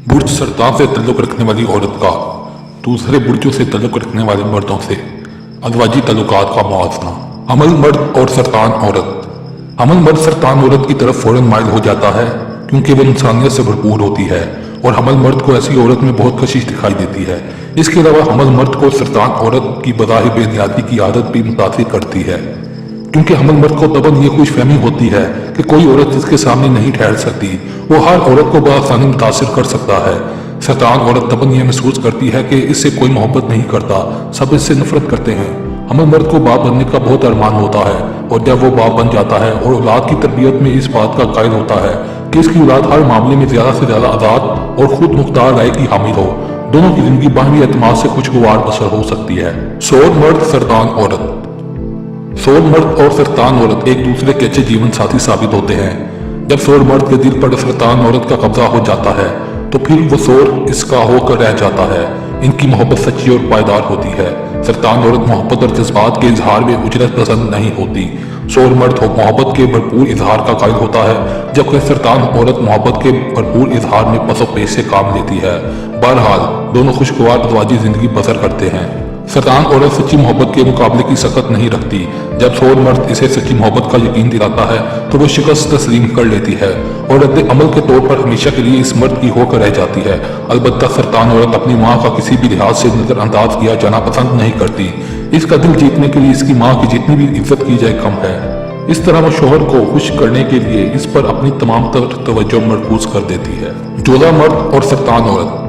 बुर्ज सरतान से तल्लुक रखने वाली औरत का दूसरे बुर्जों से तल्लुक रखने वाले मर्दों से अज़वाजी तल्लुकात का मुआवजा। हमल मर्द और सरतान औरत। हमल मर्द सरतान औरत की तरफ फौरन माइल हो जाता है क्योंकि वो इंसानियत से भरपूर होती है और हमल मर्द को ऐसी औरत में बहुत कशिश दिखाई देती है। इसके अलावा हमल मर्द को सरतान औरत की बज़ाहिर बेनियादी की आदत भी मुतासिर करती है क्योंकि हमल मर्द को तबन ये खुश फहमी होती है कि कोई औरत इसके सामने नहीं ठहर सकती, वो हर औरत को बआसानी मुतासिर कर सकता है। सरतान औरत तबन ये महसूस करती है कि इससे कोई मोहब्बत नहीं करता, सब इससे नफरत करते हैं। हमल मर्द को बाप बनने का बहुत अरमान होता है और जब वो बाप बन जाता है और औलाद की तरबियत में इस बात का कायल होता है कि इसकी औलाद हर मामले में ज्यादा से ज्यादा आज़ाद और खुद मुख्तार राय की हामिल हो, दोनों की जिंदगी बाहमी एतमाद से खुशगवार बसर हो सकती है। सोल मर्द सरतान औरत। सोल मर्द और सरतान औरत एक दूसरे के अच्छे जीवन साथी साबित होते हैं। जब सोल मर्द के दिल पर सरतान औरत का कब्जा हो जाता है तो फिर वो सोल इसका होकर रह जाता है। इनकी मोहब्बत सच्ची और पायदार होती है। सरतान औरत मोहब्बत और जज्बात के इजहार में उजरत पसंद नहीं होती। सोल मर्द मोहब्बत के भरपूर इजहार का कायल होता है जबकि सरतान औरत मोहब्बत के भरपूर इजहार में पसो पेश से काम लेती है। बहरहाल दोनों खुशगवार अज़वाजी जिंदगी बसर करते हैं। सरतान औरत सच्ची मोहब्बत के मुकाबले की सकत नहीं रखती। जब सोल मर्द इसे सच्ची मोहब्बत का यकीन दिलाता है तो वो शिकस्त तस्लीम कर लेती है और रद्द अमल के तौर पर हमेशा के लिए इस मर्द की होकर रह जाती है। अलबत्ता सरतान औरत अपनी माँ का किसी भी लिहाज से नजरअंदाज किया जाना पसंद नहीं करती। इसका दिल जीतने के लिए इसकी माँ की जितनी भी इज्जत की जाए कम है। इस तरह वो शोहर को खुश करने के लिए इस पर अपनी तमाम तवज्जो मरकूज कर देती है। जोधा मर्द और सरतान औरत।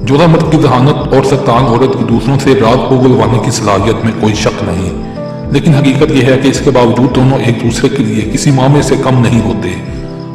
जोधा मर्द की जहानत और सरतान औरत की दूसरों से राज को गुलवाने की सलाहियत में कोई शक नहीं, लेकिन हकीकत यह है कि इसके बावजूद दोनों एक दूसरे के लिए किसी मामले से कम नहीं होते।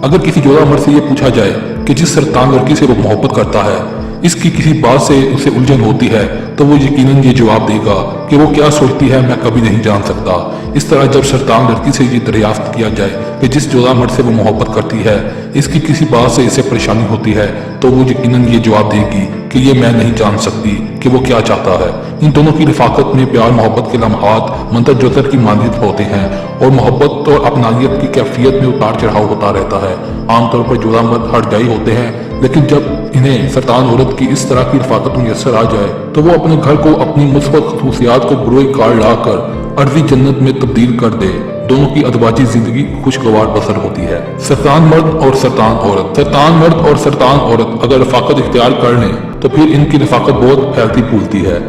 अगर किसी जोधा मर्द से यह पूछा जाए कि जिस सरतान लड़की से वो मोहब्बत करता है इसकी किसी बात से उसे उलझन होती है तो वो यकीनन ये जवाब देगा कि वो क्या सोचती है मैं कभी नहीं जान सकता। इस तरह जब सरतान लड़की से ये दरियाफ्त किया जाए कि जिस जोधा मर्द से वो मोहब्बत करती है इसकी किसी बात से इसे परेशानी होती है तो वो यकीनन ये जवाब देगी कि ये मैं नहीं जान सकती कि वो क्या चाहता है। इन दोनों की रफाकत में प्यार मोहब्बत के लम्हात मंतर जोतर की मानियत होते हैं और मोहब्बत और अपनानियत की कैफियत में उतार चढ़ाव होता रहता है। आमतौर पर जोधा मर्द हरजाई होते हैं, लेकिन जब इन्हें सरतान औरत की इस तरह की रफाकत मुयसर आ जाए तो वो अपने घर को अपनी मुस्बत खसूसियात को बुरोई कार लाकर अर्जी जन्नत में तब्दील कर दे। दोनों की अदवाजी जिंदगी खुशगवार बसर होती है। सरतान मर्द और सरतान औरत। सरतान मर्द और सरतान औरत अगर रफाकत इख्तियार कर लें तो फिर इनकी रफाकत बहुत फैलती फूलती है।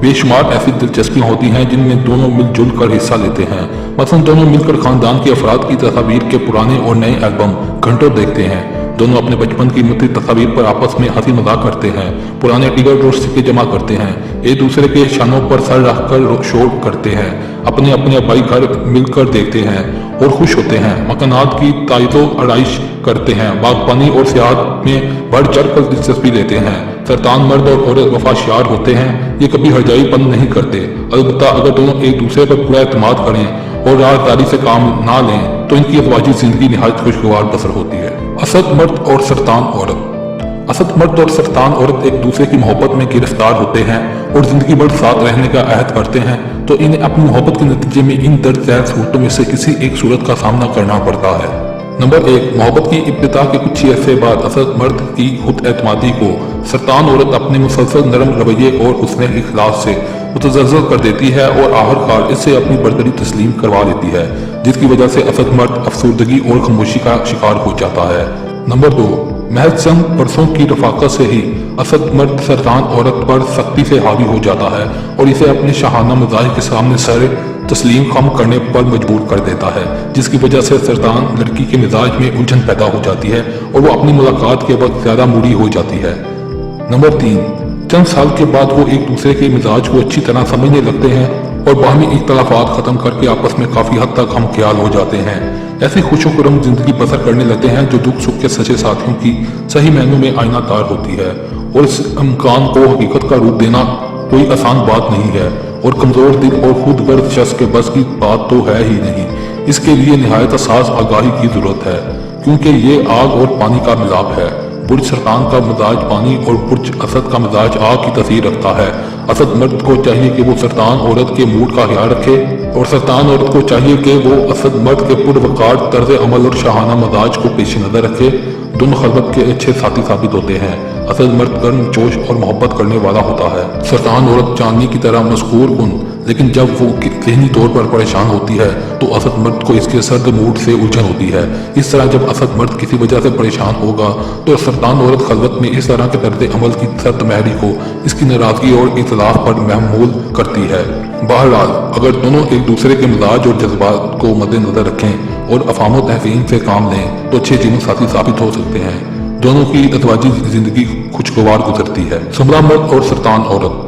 बेशुमार ऐसी दिलचस्पियां होती हैं जिनमें दोनों मिलजुल कर हिस्सा लेते हैं। मसलन दोनों मिलकर खानदान के अफराद की तस्वीर के पुराने और नए एल्बम घंटों देखते हैं। दोनों अपने बचपन की कीमती तस्वीर पर आपस में हंसी मजाक करते हैं, पुराने टिकट और सिक्के जमा करते हैं, एक दूसरे के शानों पर सर रखकर शोर करते हैं, अपने अपने अबाई घर मिलकर देखते हैं और खुश होते हैं, मकानात की ताइजो आराइश करते हैं, बागबानी और सियाहत में बढ़ चढ़ कर दिलचस्पी लेते हैं। सरतान मर्द और औरत वफादार होते हैं, ये कभी हरजाईपन नहीं करते। अलबत्ता अगर दोनों एक दूसरे पर पूरा एतमाद करें और राजदारी से काम ना लें तो इनकी अज़वाजी जिंदगी निहायत खुशगवार बसर होती है। असद मर्द और सरतान औरत। असद मर्द और सरतान औरत एक दूसरे की मोहब्बत में गिरफ्तार होते हैं और जिंदगी भर साथ रहने का अहद करते हैं तो इन्हें अपनी मोहब्बत के नतीजे में इन दर्द ज़ैल सूरतों में से किसी एक सूरत का सामना करना पड़ता है। नंबर 1, मोहब्बत की इब्तिदा के कुछ ही अरसे बाद असद मर्द की खुद एतमादी को सरतान औरत अपने मुसलसल नरम रवैये और हुस्न इखलास से मुतज़्ज़ल कर देती है और आखिरकार इससे अपनी बरदरी तस्लीम करवा लेती है, जिसकी वजह से असद मर्द अफसुर्दगी और खामोशी का शिकार हो जाता है। नंबर 2, महज चंद बरसों की रफाकत से ही असद मर्द सरतान औरत पर सख्ती से हावी हो जाता है और इसे अपने शाहाना मज़ाहिर के सामने सर तस्लीम खम करने पर मजबूर कर देता है, जिसकी वजह से सरतान लड़की के मिजाज में उलझन पैदा हो जाती है और वो अपनी मुलाकात के वक्त ज्यादा मूडी हो जाती है। नंबर 3, चंद साल के बाद वो एक दूसरे के मिजाज को अच्छी तरह समझने लगते हैं और बाहमी इख्तलाफात खत्म करके आपस में काफी हद तक हम ख्याल हो जाते हैं। ऐसी खुशोखुरम जिंदगी बसर करने लगते हैं जो दुख सुख के सच्चे साथियों की सही मायनों में आईनादार होती है और इस इम्कान को हकीकत का रूप देना कोई आसान बात नहीं है और कमजोर दिल और खुद गर्द शख्स के बस की बात तो है ही नहीं। इसके लिए निहायत असास आगाही की जरूरत है क्योंकि ये आग और पानी का मिलाप है। बुर्ज सरतान का मिजाज पानी और बुर्ज असद का मिजाज आग की तस्वीर रखता है। असद मर्द को चाहिए कि वो सरतान औरत के मूड का ख्याल रखे और सरतान औरत को चाहिए कि वो असद मर्द के पुरवकार तर्ज अमल और शाहाना मजाज को पेश नजर रखे। दोनों खलवत के अच्छे साथी साबित होते हैं। असल मर्द गर्म जोश और मोहब्बत करने वाला होता है, सरतान औरत चांदनी की तरह मस्कूर कुन, लेकिन जब वो ज़हनी तौर पर परेशान होती है तो असद मर्द को इसके सर्द मूड से उलझन होती है। इस तरह जब असद मर्द किसी वजह से परेशान होगा तो सरतान औरत खलवत में इस तरह के तर्ज अमल की सर्द महरी को इसकी नाराज़गी और इख्तिलाफ पर महमूल करती है। बहरहाल अगर दोनों एक दूसरे के मिजाज और जज्बात को मद्देनजर रखें और अफाम तहसीन से काम लें तो अच्छे जीवन साथी साबित हो सकते हैं। दोनों की अज़वाजी जिंदगी खुशगवार गुजरती है। सुमला मर्द और सरतान औरत।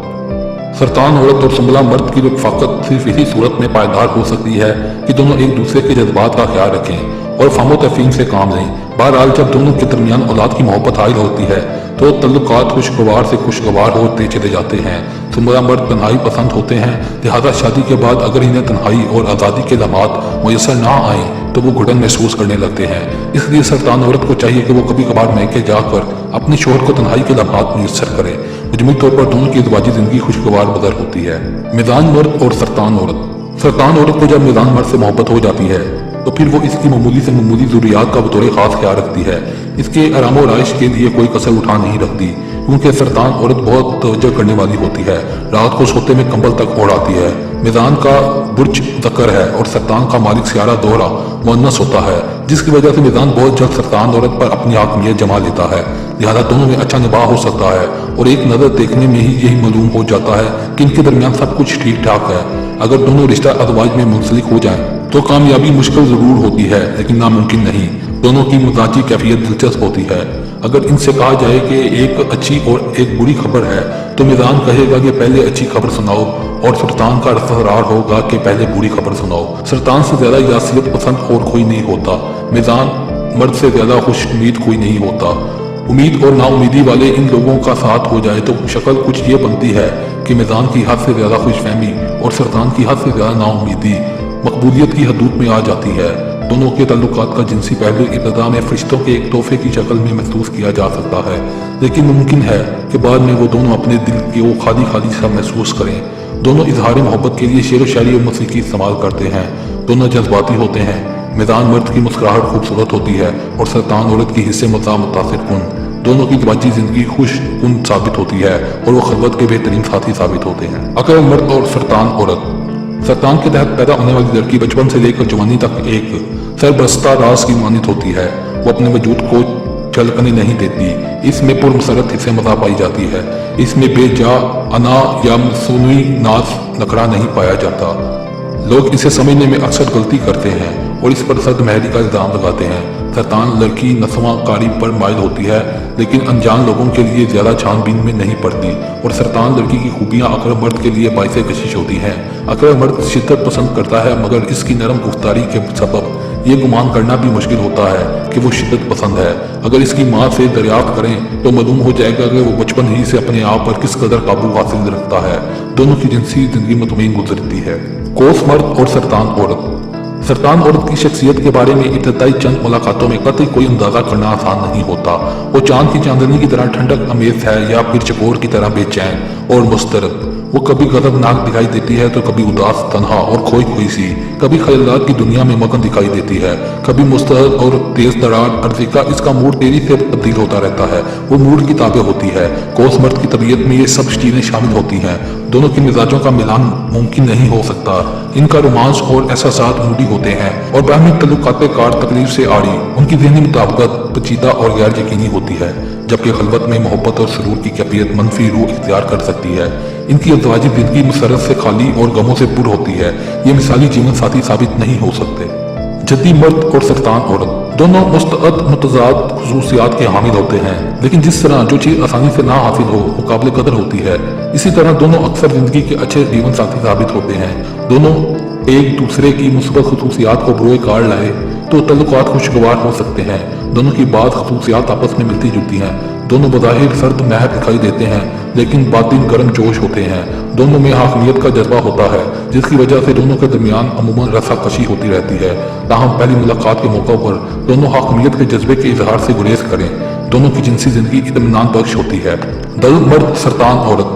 सरतान औरत और सुमला मर्द की रफ़ाकत सिर्फ इसी सूरत में पायदार हो सकती है कि दोनों एक दूसरे के जज्बात का ख्याल रखें और फामो तफहीम से काम लें। बहरहाल जब दोनों के दरमियान औलाद की मोहब्बत हाइल होती है तो तल्लुकात खुशगवार से खुशगवार होते चले जाते हैं। सुमला मर्द तन्हाई पसंद होते हैं, लिहाजा शादी के बाद अगर इन्हें तन्हाई और आज़ादी के लम्हात मुयसर ना आए तो वो घुटन महसूस करने लगते हैं। इसलिए सरतान औरत को चाहिए कि वो कभी कभार मैके जाकर अपने शोहर को तन्हाई के लम्हात मुयसर करे। मजमूई तौर पर दोनों की अज़वाजी जिंदगी खुशगवार बदर होती है। मिजान मर्द और सरतान औरत। सरतान औरत को जब मिजान मर्द से मोहब्बत हो जाती है तो फिर वो इसकी मामूली से मामूली ज़रूरियात का बतौर खास ख्याल रखती है। इसके आराम और आयश के लिए कोई कसर उठा नहीं रखती, क्योंकि सरतान औरत बहुत तवज्जो करने वाली होती है। रात को सोते में कंबल तक ओढ़ाती है। मिजान का बुर्ज ज़कर है और सरतान का मालिक सियारा दोहरा मुअन्नस होता है, जिसकी वजह से मिजान बहुत जल्द सरतान औरत पर अपनी हाकमियत जमा लेता है। लिहाजा दोनों में अच्छा निभाव हो सकता है और एक नज़र देखने में ही यही मालूम हो जाता है कि इनके दरमियान सब कुछ ठीक ठाक है। अगर दोनों रिश्ता अज़वाज में मुंसलिक हो जाएं तो कामयाबी मुश्किल ज़रूर होती है, लेकिन नामुमकिन नहीं। दोनों की मिजाजी कैफियत दिलचस्प होती है। अगर इनसे कहा जाए कि एक अच्छी और एक बुरी खबर है तो मिजान कहेगा कि पहले अच्छी खबर सुनाओ और सरतान का असरार होगा कि पहले बुरी खबर सुनाओ। सरतान से ज्यादा यासियत पसंद और कोई नहीं होता। मिजान मर्द से ज्यादा खुश उम्मीद कोई नहीं होता। उम्मीद और नाउमीदी वाले इन लोगों का साथ हो जाए तो शक्ल कुछ ये बनती है कि मिजान की हद से ज्यादा खुशफहमी और सरतान की हद से ज्यादा नाउमीदी मकबूलियत की हदूद में आ जाती है। दोनों के ताल्लुकात का जिनसी पहलू इब्तिदा में फरिश्तों के एक तोहफे की शक्ल में महसूस किया जा सकता है, लेकिन मुमकिन है कि बाद में वो दोनों अपने दिल के वो खाली खाली सा महसूस करें। दोनों इजहार मोहब्बत के लिए शेर व शायरी और मौसीकी इस्तेमाल करते हैं। दोनों जज्बाती होते हैं। मिजान मर्द की मुस्कुराहट खूबसूरत होती है और सरतान औरत की हिस्से मुतासिर कुन। दोनों की दवाजी जिंदगी खुश कुन साबित होती है और वो खलवत के बेहतरीन साथी साबित होते हैं। अकल मर्द और सरतान औरत। सरतान के तहत पैदा होने वाली लड़की बचपन से लेकर जवानी तक एक सरबस्ता राज की मानित होती है। वो अपने वजूद को झलकने नहीं देती। इसमें पुरमसरत हिस्से मजा पाई जाती है। इसमें बेजा अना या मसूनी नाज नखरा नहीं पाया जाता। लोग इसे समझने में अक्सर गलती करते हैं और इस पर सद महरी का इल्जाम लगाते हैं। सरतान लड़की नस्वा कारी पर माइल होती है, लेकिन अनजान लोगों के लिए ज्यादा छानबीन में नहीं पड़ती और सरतान लड़की की खूबियां अकरम मर्द के लिए बाइसे कशिश होती हैं। अकरम मर्द शिद्दत पसंद करता है, मगर इसकी नरम गुफ्तारी के सबब ये गुमान करना भी मुश्किल होता है कि वो शिद्दत पसंद है। अगर इसकी माँ से दरियाफ्त करें तो मालूम हो जाएगा कि वो बचपन ही से अपने आप पर किस कदर काबू हासिल रखता है। दोनों की जिनसी जिंदगी मुतमईन गुजरती है। कोस मर्द और सरतान औरत। सरतान औरत की शख्सियत के बारे में इब्तदाई चंद मुलाकातों में कतई कोई अंदाजा करना आसान नहीं होता। वो चांद की चांदनी की तरह ठंडक अमेज है या फिर चकोर की तरह बेचैन और मुस्तरब। वो कभी गजबनाक दिखाई देती है तो कभी उदास, तन्हा और खोई खोई सी। कभी ख्यालात की दुनिया में मगन दिखाई देती है, कभी मुस्तहद और तेज तरार अर्जिका। इसका मूड तेजी से तब्दील होता रहता है। वो मूड की ताबे होती है। कोस मर्द की तबीयत में ये सब चीजें शामिल होती हैं। दोनों के मिजाजों का मिलान मुमकिन नहीं हो सकता। इनका रोमांस और एहसासात मूडी होते हैं और बाहमी तल्लुकात कार तकलीफ से आड़ी। उनकी ज़हनी मुताबिकत पेचीदा और गैर यकीनी होती है, जबकि खलवत में मोहब्बत और सुरूर की कैफियत मनफी रूह इख्तियार कर सकती है। इनकी अज़वाजी जिंदगी मुसरत से खाली और गमों से पुर होती है। ये मिसाली जीवन साथी साबित नहीं हो सकते। जद्दी मर्द और सरतान औरत दोनों मुस्तअद मुतज़ाद खुसूसियात के हामिल होते हैं, लेकिन जिस तरह जो चीज़ आसानी से ना हासिल हो वो काबिल कदर होती है, इसी तरह दोनों अक्सर जिंदगी के अच्छे जीवन साथी साबित होते हैं। दोनों एक दूसरे की मुस्बत खुसूसियात को बरोए कार लाए तो तल्लुकात खुशगवार हो सकते हैं। दोनों की बात खुसूसियात आपस में मिलती जुलती हैं। दोनों बज़ाहिर सर्द महक दिखाई देते हैं, लेकिन बातिन गर्म जोश होते हैं। दोनों में हाकमियत का जज्बा होता है, जिसकी वजह से दोनों के दरमियान अमूमन रसाकशी होती रहती है। ताहम पहली मुलाकात के मौका पर दोनों हाकमियत के जज्बे के इजहार से गुरेज करें। दोनों की जिनसी जिंदगी इत्मीनान बख्श होती है। दल मर्द सरतान औरत।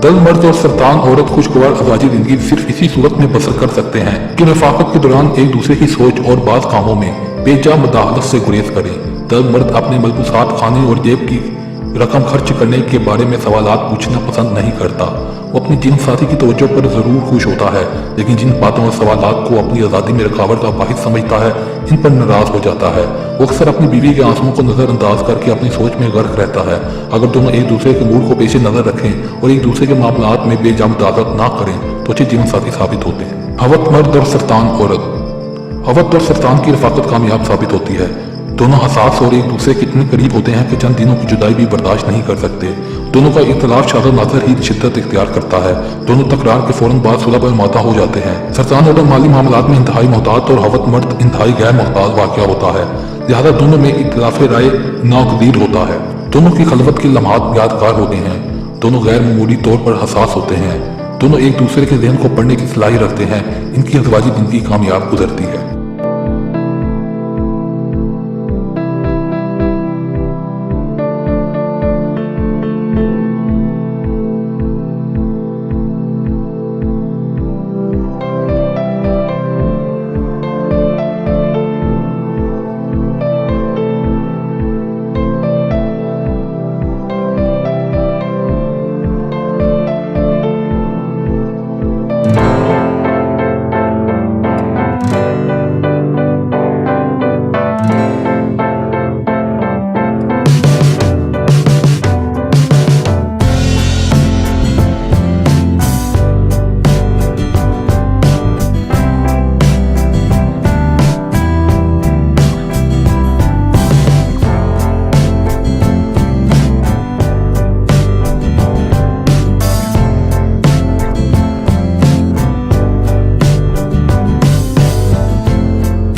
दल मर्द और सरतान औरत खुशगवार अज़वाजी जिंदगी सिर्फ इसी सूरत में बसर कर सकते हैं कि रफाकत के दौरान एक दूसरे की सोच और बात कामों में बेजा मुदाखलत से गुरेज करें। तब मर्द अपने मलबूसात खाने और जेब की रकम खर्च करने के बारे में सवालात पूछना पसंद नहीं करता। वो अपने जीवन साथी की तवज्जो पर जरूर खुश होता है, लेकिन जिन बातों और सवालात को अपनी आज़ादी में रुकावट का बाहिस समझता है, इन पर नाराज हो जाता है। वो अक्सर अपनी बीवी के आंसुओं को नजरअंदाज करके अपनी सोच में गर्क रहता है। अगर दोनों एक दूसरे के मूड को पेश नजर रखें और एक दूसरे के मामलात में बेजा मुदाखलत ना करें तो अच्छे जीवन साथी साबित होते हैं। हवत मर्द और सरतान औरत। हवत और सरतान की रफाकत कामयाब साबित होती है। दोनों हसास और एक दूसरे के इतने करीब होते हैं कि चंद दिनों की जुदाई भी बर्दाश्त नहीं कर सकते। दोनों का इख्तिलाफ शादा नाज़र ही शिद्दत इख्तियार करता है। दोनों तकरार के फौरन बाद सुलह पर माता हो जाते हैं। सरतान औरत माली मामलात में इंतहाई मोहतात और हवत मर्द इंतहाई गैर मोहतात वाक़या होता है, लिहाजा दोनों में इख्तिलाफ राय नागजीर होता है। दोनों की खलवत के लम्हात यादगार होते हैं। दोनों गैर मामूली तौर पर हसास होते हैं। दोनों एक दूसरे के ज़हन को पढ़ने की सलाहियत रखते हैं। इनकी अज़वाजी ज़िंदगी कामयाब गुजरती है।